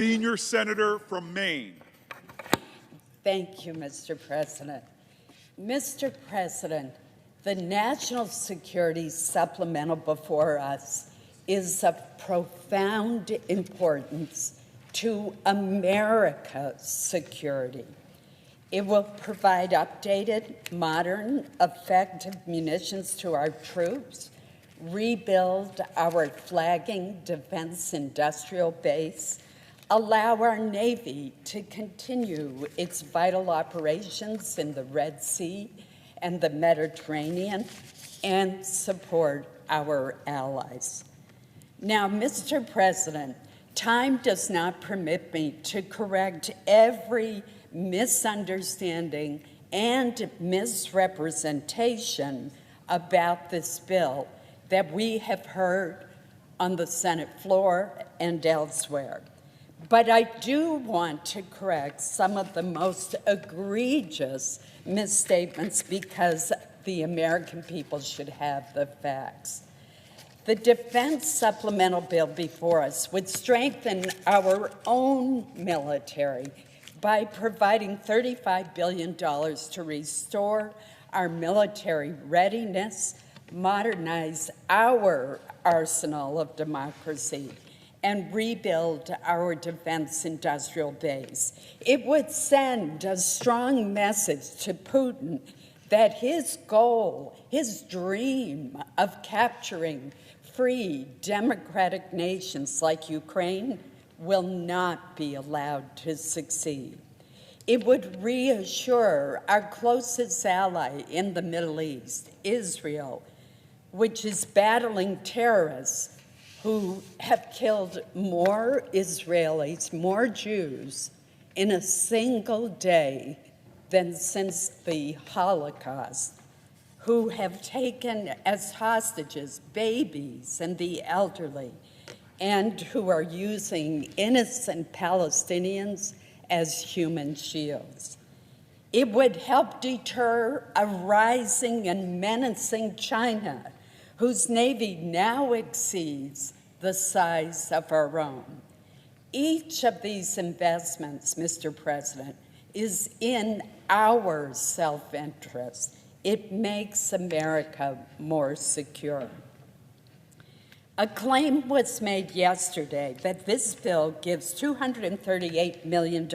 Senior Senator from Maine. Thank you, Mr. President. Mr. President, the national security supplemental before us is of profound importance to America's security. It will provide updated, modern, effective munitions to our troops, rebuild our flagging defense industrial base, allow our Navy to continue its vital operations in the Red Sea and the Mediterranean, and support our allies. Now, Mr. President, time does not permit me to correct every misunderstanding and misrepresentation about this bill that we have heard on the Senate floor and elsewhere. But I do want to correct some of the most egregious misstatements because the American people should have the facts. The defense supplemental bill before us would strengthen our own military by providing $35 billion to restore our military readiness, modernize our arsenal of democracy, and rebuild our defense industrial base. It would send a strong message to Putin that his goal, his dream of capturing free, democratic nations like Ukraine will not be allowed to succeed. It would reassure our closest ally in the Middle East, Israel, which is battling terrorists who have killed more Israelis, more Jews, in a single day than since the Holocaust, who have taken as hostages babies and the elderly, and who are using innocent Palestinians as human shields. It would help deter a rising and menacing China, whose Navy now exceeds the size of our own. Each of these investments, Mr. President, is in our self-interest. It makes America more secure. A claim was made yesterday that this bill gives $238 million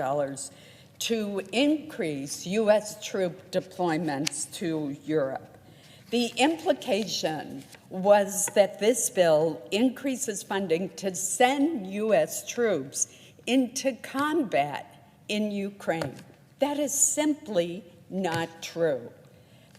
to increase U.S. troop deployments to Europe. The implication was that this bill increases funding to send U.S. troops into combat in Ukraine. That is simply not true.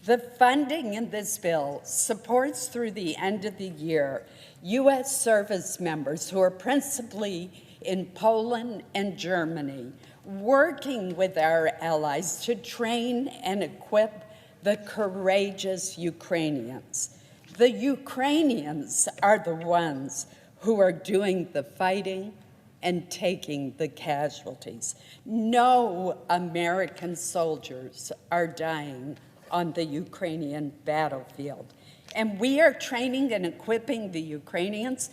The funding in this bill supports through the end of the year U.S. service members who are principally in Poland and Germany, working with our allies to train and equip the courageous Ukrainians. The Ukrainians are the ones who are doing the fighting and taking the casualties. No American soldiers are dying on the Ukrainian battlefield. And we are training and equipping the Ukrainians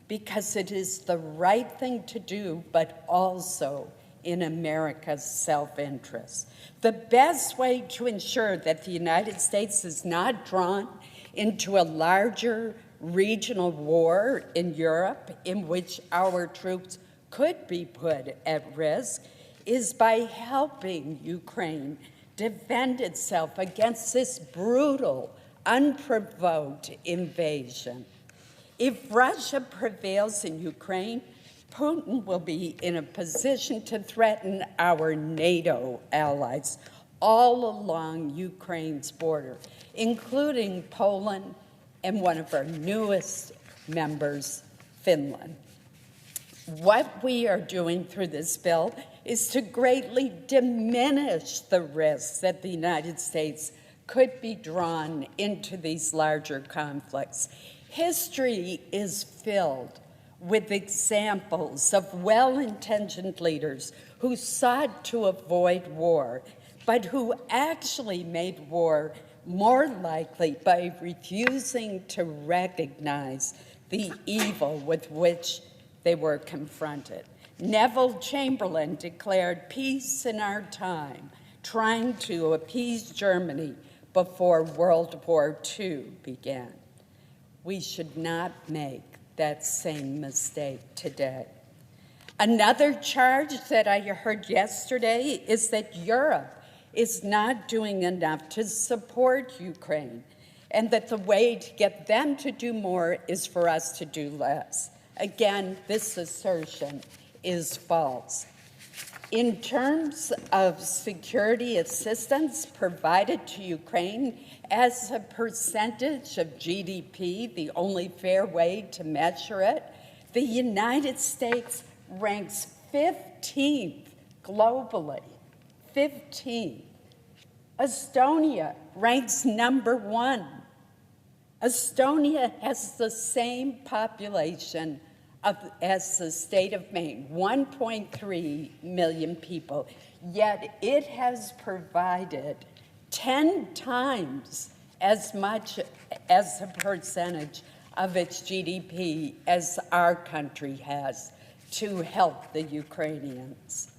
because it is the right thing to do, but also in America's self-interest. The best way to ensure that the United States is not drawn into a larger regional war in Europe in which our troops could be put at risk is by helping Ukraine defend itself against this brutal, unprovoked invasion. If Russia prevails in Ukraine, Putin will be in a position to threaten our NATO allies all along Ukraine's border, including Poland and one of our newest members, Finland. What we are doing through this bill is to greatly diminish the risks that the United States could be drawn into these larger conflicts. History is filled with examples of well-intentioned leaders who sought to avoid war, but who actually made war more likely by refusing to recognize the evil with which they were confronted. Neville Chamberlain declared peace in our time, trying to appease Germany before World War II began. We should not make that same mistake today. Another charge that I heard yesterday is that Europe is not doing enough to support Ukraine, and that the way to get them to do more is for us to do less. Again, this assertion is false. In terms of security assistance provided to Ukraine as a percentage of GDP, the only fair way to measure it, the United States ranks 15th globally. 15th. Estonia ranks number 1. Estonia has the same population as the state of Maine, 1.3 million people, yet it has provided 10 times as much as a percentage of its GDP as our country has to help the Ukrainians.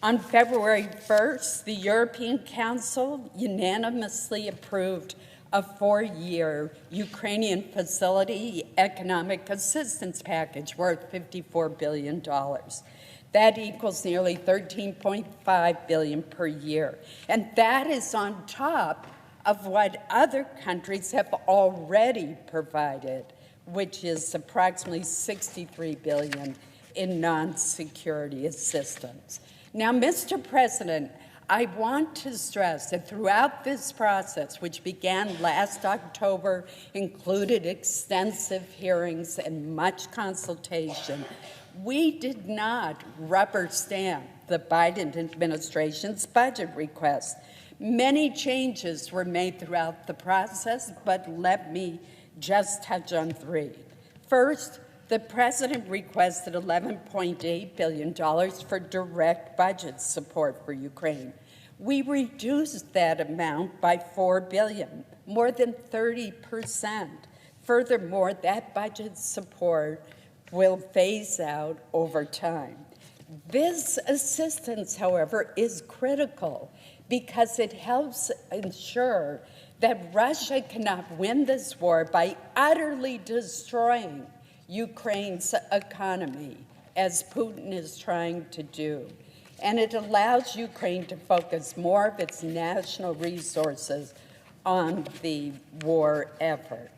On February 1st, the European Council unanimously approved a 4-year Ukrainian facility economic assistance package worth $54 billion. That equals nearly $13.5 billion per year. And that is on top of what other countries have already provided, which is approximately $63 billion in non-security assistance. Now, Mr. President, I want to stress that throughout this process, which began last October, included extensive hearings and much consultation, we did not rubber stamp the Biden administration's budget request. Many changes were made throughout the process, but let me just touch on 3. First, the president requested $11.8 billion for direct budget support for Ukraine. We reduced that amount by $4 billion, more than 30%. Furthermore, that budget support will phase out over time. This assistance, however, is critical because it helps ensure that Russia cannot win this war by utterly destroying Ukraine's economy, as Putin is trying to do. And it allows Ukraine to focus more of its national resources on the war effort.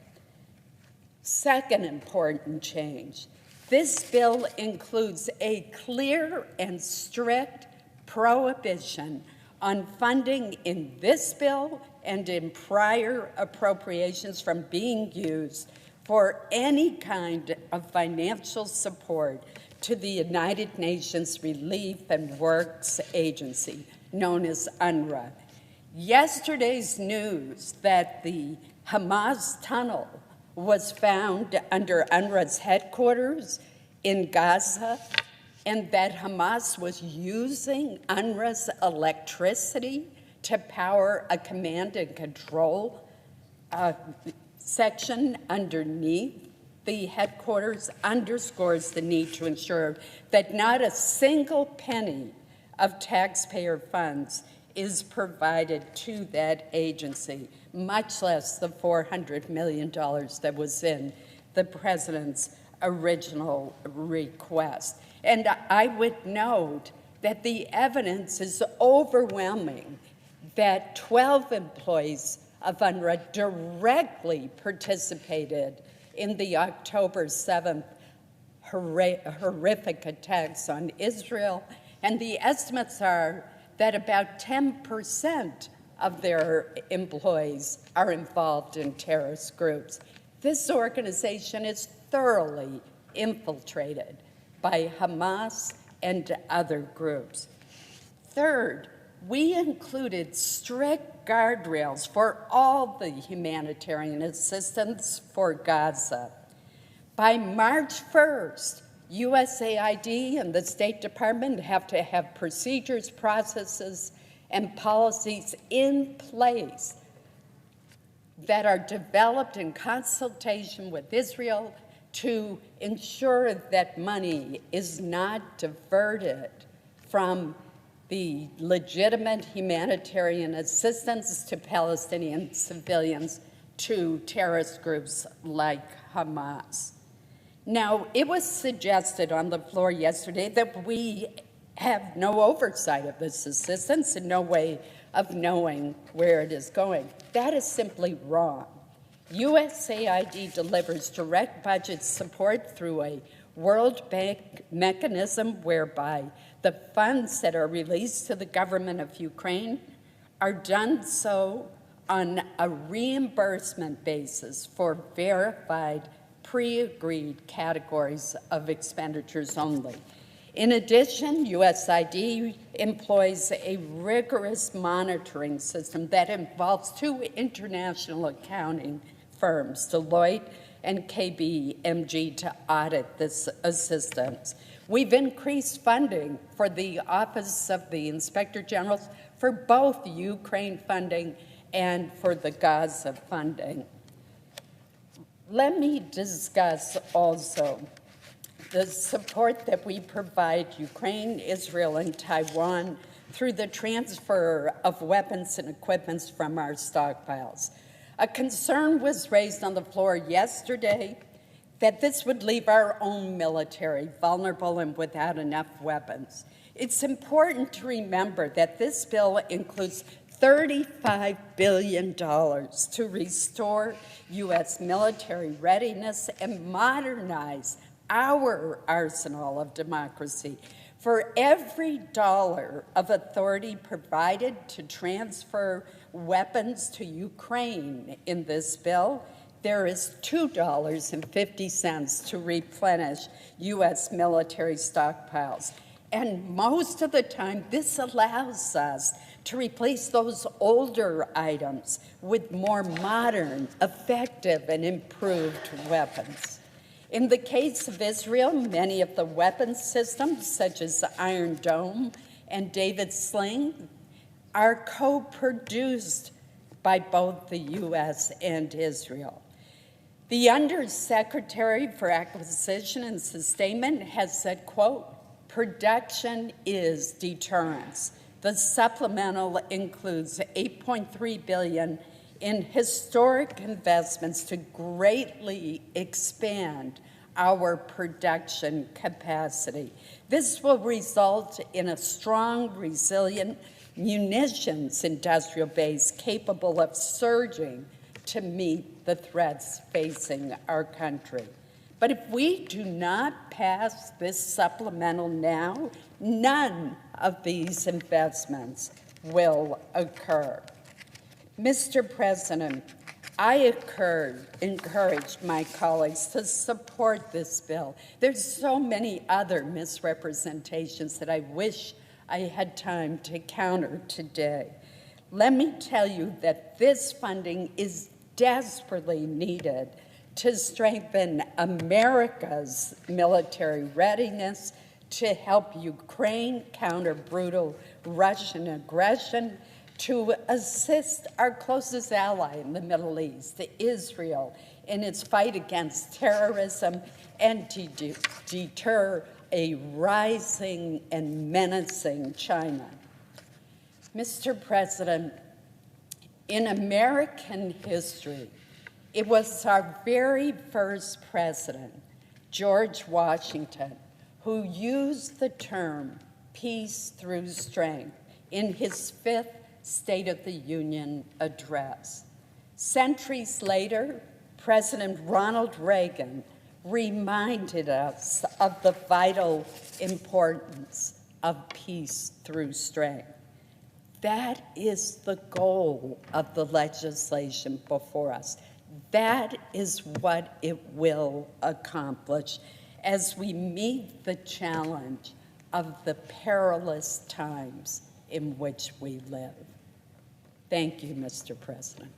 Second important change, this bill includes a clear and strict prohibition on funding in this bill and in prior appropriations from being used for any kind of financial support to the United Nations Relief and Works Agency, known as UNRWA. Yesterday's news that the Hamas tunnel was found under UNRWA's headquarters in Gaza, and that Hamas was using UNRWA's electricity to power a command and control section underneath the headquarters underscores the need to ensure that not a single penny of taxpayer funds is provided to that agency, much less the $400 million that was in the president's original request. And I would note that the evidence is overwhelming that 12 employees of UNRWA directly participated in the October 7th horrific attacks on Israel, and the estimates are that about 10% of their employees are involved in terrorist groups. This organization is thoroughly infiltrated by Hamas and other groups. Third, we included strict guardrails for all the humanitarian assistance for Gaza. By March 1st, USAID and the State Department have to have procedures, processes, and policies in place that are developed in consultation with Israel to ensure that money is not diverted from the legitimate humanitarian assistance to Palestinian civilians to terrorist groups like Hamas. Now, it was suggested on the floor yesterday that we have no oversight of this assistance and no way of knowing where it is going. That is simply wrong. USAID delivers direct budget support through a World Bank mechanism whereby the funds that are released to the government of Ukraine are done so on a reimbursement basis for verified, pre-agreed categories of expenditures only. In addition, USAID employs a rigorous monitoring system that involves two international accounting firms, Deloitte and KPMG, to audit this assistance. We've increased funding for the Office of the Inspector General for both Ukraine funding and for the Gaza funding. Let me discuss also the support that we provide Ukraine, Israel, and Taiwan through the transfer of weapons and equipment from our stockpiles. A concern was raised on the floor yesterday that this would leave our own military vulnerable and without enough weapons. It's important to remember that this bill includes $35 billion to restore U.S. military readiness and modernize our arsenal of democracy. For every dollar of authority provided to transfer weapons to Ukraine in this bill, there is $2.50 to replenish U.S. military stockpiles. And most of the time, this allows us to replace those older items with more modern, effective, and improved weapons. In the case of Israel, many of the weapons systems, such as the Iron Dome and David's Sling, are co-produced by both the U.S. and Israel. The Undersecretary for Acquisition and Sustainment has said, quote, "Production is deterrence." The supplemental includes $8.3 billion in historic investments to greatly expand our production capacity. This will result in a strong, resilient munitions industrial base capable of surging to meet the threats facing our country. But if we do not pass this supplemental now, none of these investments will occur. Mr. President, I encourage my colleagues to support this bill. There's so many other misrepresentations that I wish I had time to counter today. Let me tell you that this funding is desperately needed to strengthen America's military readiness, to help Ukraine counter brutal Russian aggression, to assist our closest ally in the Middle East, Israel, in its fight against terrorism, and to deter a rising and menacing China. Mr. President, in American history, it was our very first president, George Washington, who used the term peace through strength in his fifth State of the Union address. Centuries later, President Ronald Reagan reminded us of the vital importance of peace through strength. That is the goal of the legislation before us. That is what it will accomplish as we meet the challenge of the perilous times in which we live. Thank you, Mr. President.